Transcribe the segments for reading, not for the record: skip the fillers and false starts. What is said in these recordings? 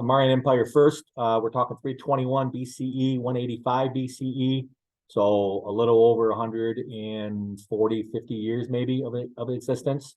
the Mauryan Empire first. We're talking 321 BCE, 185 BCE. So a little over 140, 50 years maybe of existence.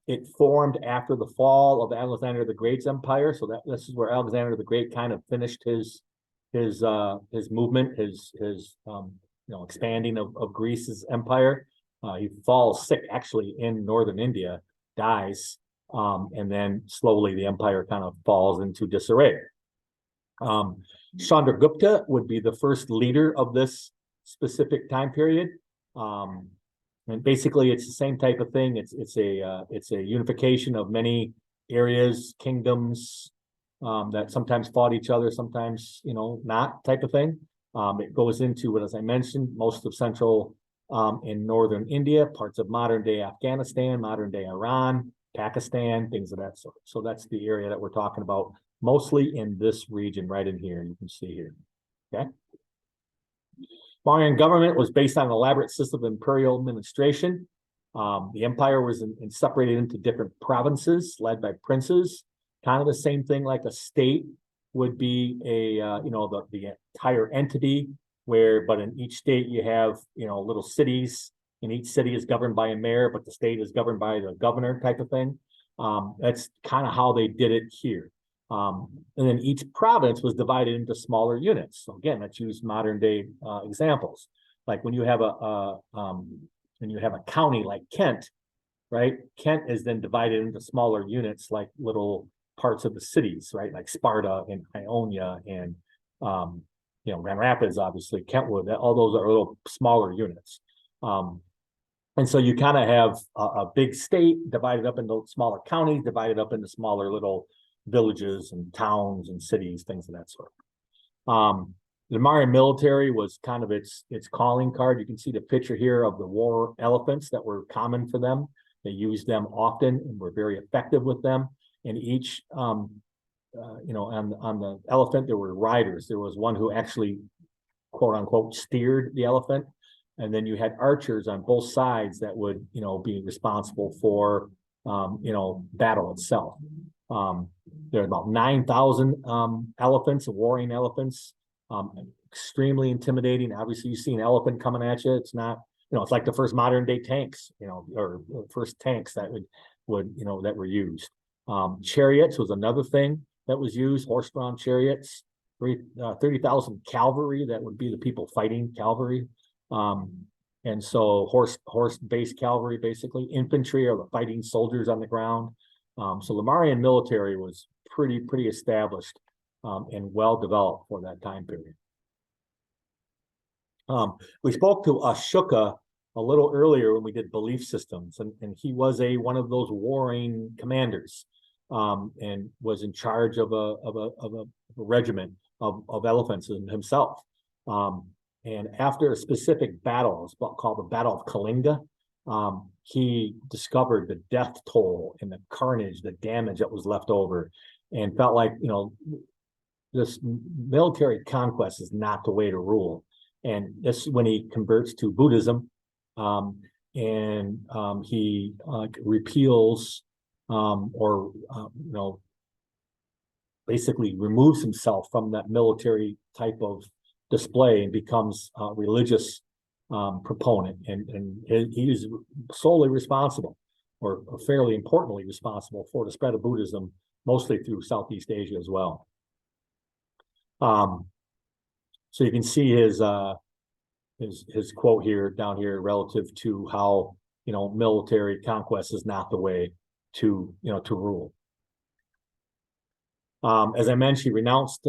It formed after the fall of Alexander the Great's empire. So this is where Alexander the Great kind of finished his movement, his expanding of Greece's empire. He falls sick actually in northern India, dies, and then slowly the empire kind of falls into disarray. Gupta would be the first leader of this specific time period. And basically it's the same type of thing. It's a unification of many areas, kingdoms, that sometimes fought each other, sometimes, not type of thing. It goes into, as I mentioned, most of central and northern India, parts of modern day Afghanistan, modern day Iran, Pakistan, things of that sort. So that's the area that we're talking about, mostly in this region right in here. You can see here. Okay. Mauryan government was based on an elaborate system of imperial administration. The empire was separated into different provinces led by princes. Kind of the same thing like a state would be the entire entity, but in each state you have little cities, and each city is governed by a mayor, but the state is governed by the governor type of thing. That's kind of how they did it here. And then each province was divided into smaller units. So again, let's use modern day examples. Like when you have a county like Kent, right? Kent is then divided into smaller units like little parts of the cities, right? Like Sparta and Ionia and Grand Rapids, obviously, Kentwood. All those are little smaller units. And so you kind of have a big state divided up into smaller counties, divided up into smaller little villages and towns and cities, things of that sort. The Mauryan military was kind of its calling card. You can see the picture here of the war elephants that were common for them. They used them often and were very effective with them. And each, on the elephant, there were riders. There was one who actually, quote unquote, steered the elephant. And then you had archers on both sides that would, be responsible for, battle itself. There are about 9,000 elephants, warring elephants, extremely intimidating. Obviously, you see an elephant coming at you. It's not, it's like the first modern day tanks, or first tanks that that were used. Chariots was another thing that was used, horse-drawn chariots, 30,000 cavalry, that would be the people fighting cavalry. And so horse-based cavalry, basically. Infantry are the fighting soldiers on the ground. So the Mauryan military was pretty established and well developed for that time period. We spoke to Ashoka a little earlier when we did belief systems, and he was one of those warring commanders, and was in charge of a regiment of elephants himself. And after a specific battle, it's called the Battle of Kalinga, he discovered the death toll and the carnage, the damage that was left over, and felt like, this military conquest is not the way to rule. And this is when he converts to Buddhism, and he repeals basically removes himself from that military type of display and becomes a religious proponent, and he is solely responsible, or fairly importantly responsible, for the spread of Buddhism, mostly through Southeast Asia as well. So you can see his quote here, down here, relative to how military conquest is not the way to rule. As I mentioned, he renounced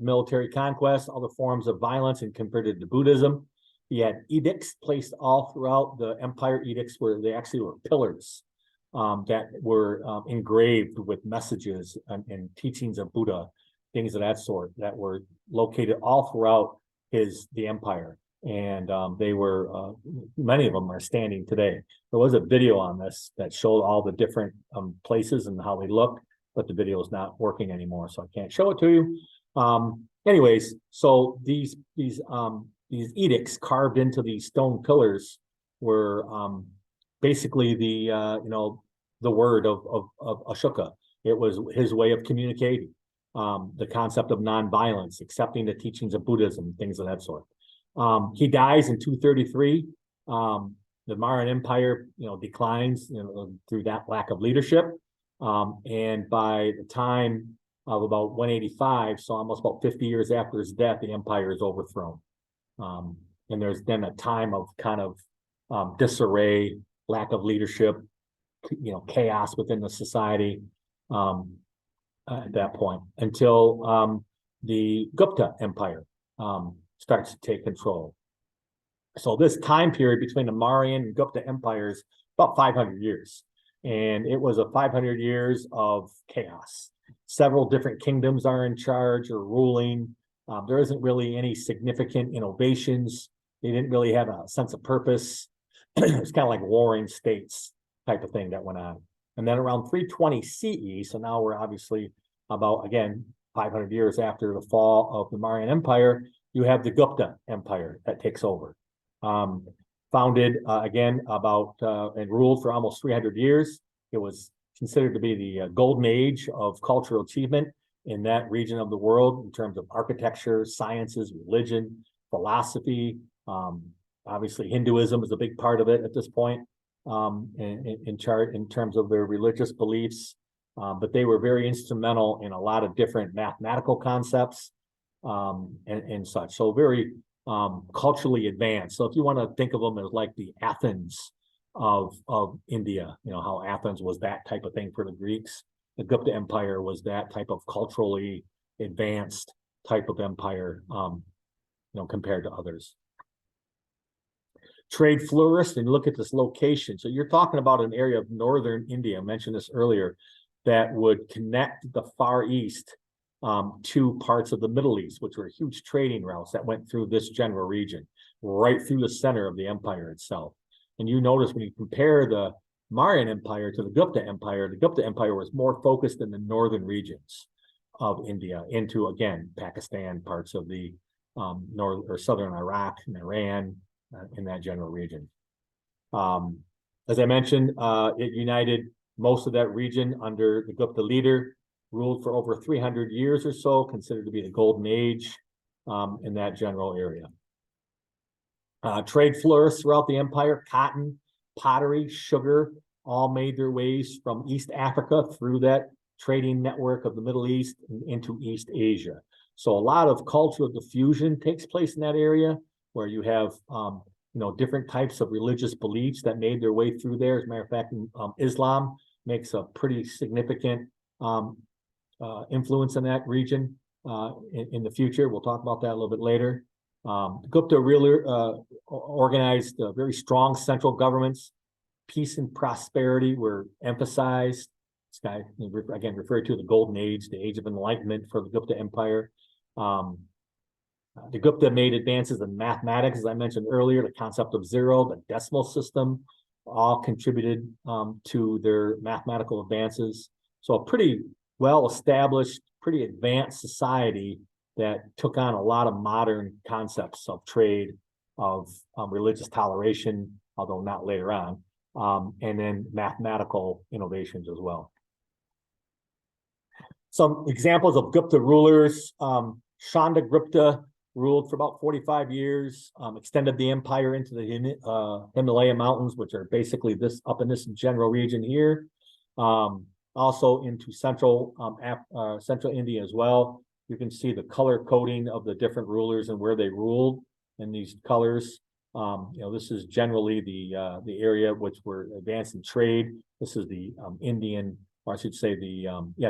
military conquest, other forms of violence, and converted to Buddhism. He had edicts placed all throughout the empire. Edicts they actually were pillars that were engraved with messages and teachings of Buddha, things of that sort, that were located all throughout the empire. And they were, many of them are standing today. There was a video on this that showed all the different places and how they look, but the video is not working anymore, so I can't show it to you. Anyways, so these edicts carved into these stone pillars were basically the word of Ashoka. It was his way of communicating. the concept of nonviolence, accepting the teachings of Buddhism, things of that sort. He dies in 233. The Mauryan Empire, declines, through that lack of leadership. And by the time of about 185, so almost about 50 years after his death, the empire is overthrown. And there's then a time of kind of disarray, lack of leadership, chaos within the society at that point, until the Gupta Empire starts to take control. So this time period between the Mauryan and Gupta empires, about 500 years. And it was a 500 years of chaos. Several different kingdoms are in charge or ruling. There isn't really any significant innovations. They didn't really have a sense of purpose. It's kind of like warring states type of thing that went on. And then around 320 CE, so now we're obviously about, again, 500 years after the fall of the Mauryan Empire, you have the Gupta Empire that takes over. Founded again about and ruled for almost 300 years. It was considered to be the golden age of cultural achievement in that region of the world in terms of architecture, sciences, religion, philosophy. Obviously, Hinduism is a big part of it at this point in terms of their religious beliefs. But they were very instrumental in a lot of different mathematical concepts and such. So very culturally advanced. So if you want to think of them as like the Athens of India, how Athens was that type of thing for the Greeks, the Gupta Empire was that type of culturally advanced type of empire, compared to others. Trade flourished, and look at this location. So you're talking about an area of northern India, I mentioned this earlier, that would connect the Far East to parts of the Middle East, which were huge trading routes that went through this general region, right through the center of the empire itself. And you notice when you compare the Mauryan Empire to the Gupta Empire was more focused in the northern regions of India into, again, Pakistan, parts of the north or southern Iraq and Iran, in that general region. As I mentioned, it united most of that region under the Gupta leader, ruled for over 300 years or so, considered to be the golden age in that general area. Trade flourished throughout the empire. Cotton, pottery, sugar, all made their ways from East Africa through that trading network of the Middle East and into East Asia. So a lot of cultural diffusion takes place in that area, where you have different types of religious beliefs that made their way through there. As a matter of fact, Islam makes a pretty significant influence in that region in the future. We'll talk about that a little bit later. Gupta really organized very strong central governments. Peace and prosperity were emphasized. This guy, again, referred to the Golden Age, the Age of Enlightenment for the Gupta Empire. The Gupta made advances in mathematics, as I mentioned earlier, the concept of zero, the decimal system, all contributed to their mathematical advances. So a pretty well-established, pretty advanced society that took on a lot of modern concepts of trade, of religious toleration, although not later on, and then mathematical innovations as well. Some examples of Gupta rulers. Chandragupta ruled for about 45 years, extended the empire into the Himalaya Mountains, which are basically up in this general region here. Also into central India as well. You can see the color coding of the different rulers and where they ruled in these colors. This is generally the area which were advanced in trade. This is the Indian, or I should say the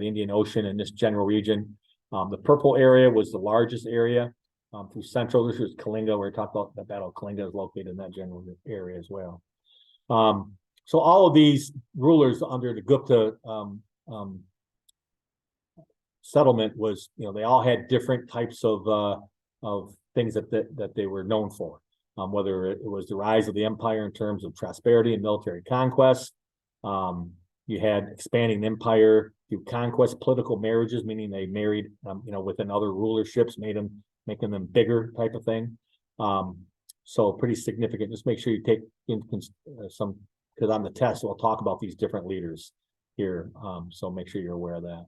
Indian Ocean in this general region. The purple area was the largest area through central. This is Kalinga, where we talked about the Battle of Kalinga is located in that general area as well. So all of these rulers under the Gupta settlement was, they all had different types of things that they were known for. Whether it was the rise of the empire in terms of prosperity and military conquest. You had expanding empire through conquest, political marriages, meaning they married, within other rulerships, making them bigger type of thing. So pretty significant. Just make sure you take in some, because on the test, we'll talk about these different leaders here. So make sure you're aware of that.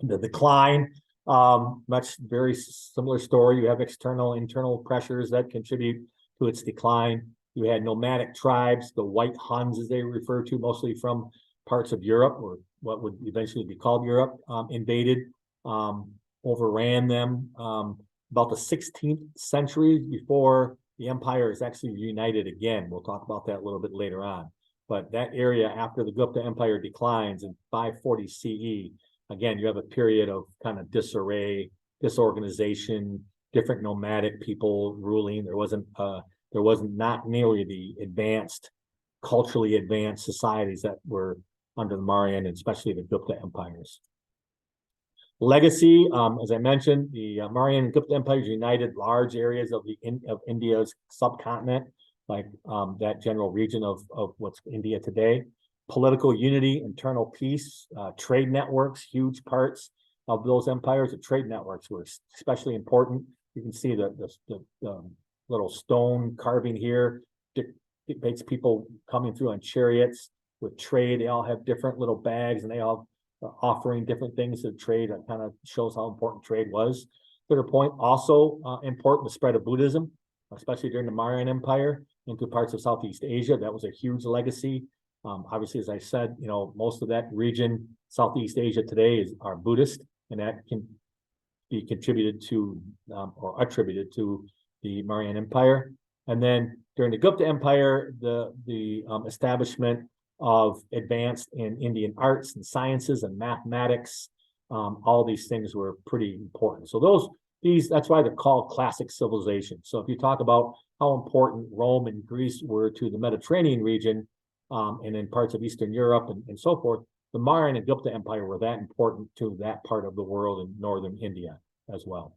The decline, much very similar story. You have external, internal pressures that contribute to its decline. You had nomadic tribes, the white Huns, as they refer to, mostly from parts of Europe, or what would eventually be called Europe, invaded, overran them. About the 16th century, before the empire is actually united again. We'll talk about that a little bit later on. But that area after the Gupta Empire declines in 540 CE, again, you have a period of kind of disarray, disorganization, different nomadic people ruling. There wasn't not nearly the culturally advanced societies that were under the Mauryan and especially the Gupta empires. Legacy, as I mentioned, the Mauryan and Gupta empires united large areas of India's subcontinent, like that general region of what's India today. Political unity, internal peace, trade networks, huge parts of those empires. The trade networks were especially important. You can see the little stone carving here depicts people coming through on chariots with trade. They all have different little bags, and they all offering different things to trade. That kind of shows how important trade was. Third point, also important, the spread of Buddhism, especially during the Mauryan Empire into parts of Southeast Asia. That was a huge legacy. Obviously, as I said, most of that region, Southeast Asia today, are Buddhist, and that can be contributed to or attributed to the Mauryan Empire. And then during the Gupta Empire, the establishment of advanced in Indian arts and sciences and mathematics, all these things were pretty important. So that's why they're called classic civilizations. So if you talk about how important Rome and Greece were to the Mediterranean region, and in parts of Eastern Europe and so forth, the Mauryan and Gupta Empire were that important to that part of the world in northern India as well.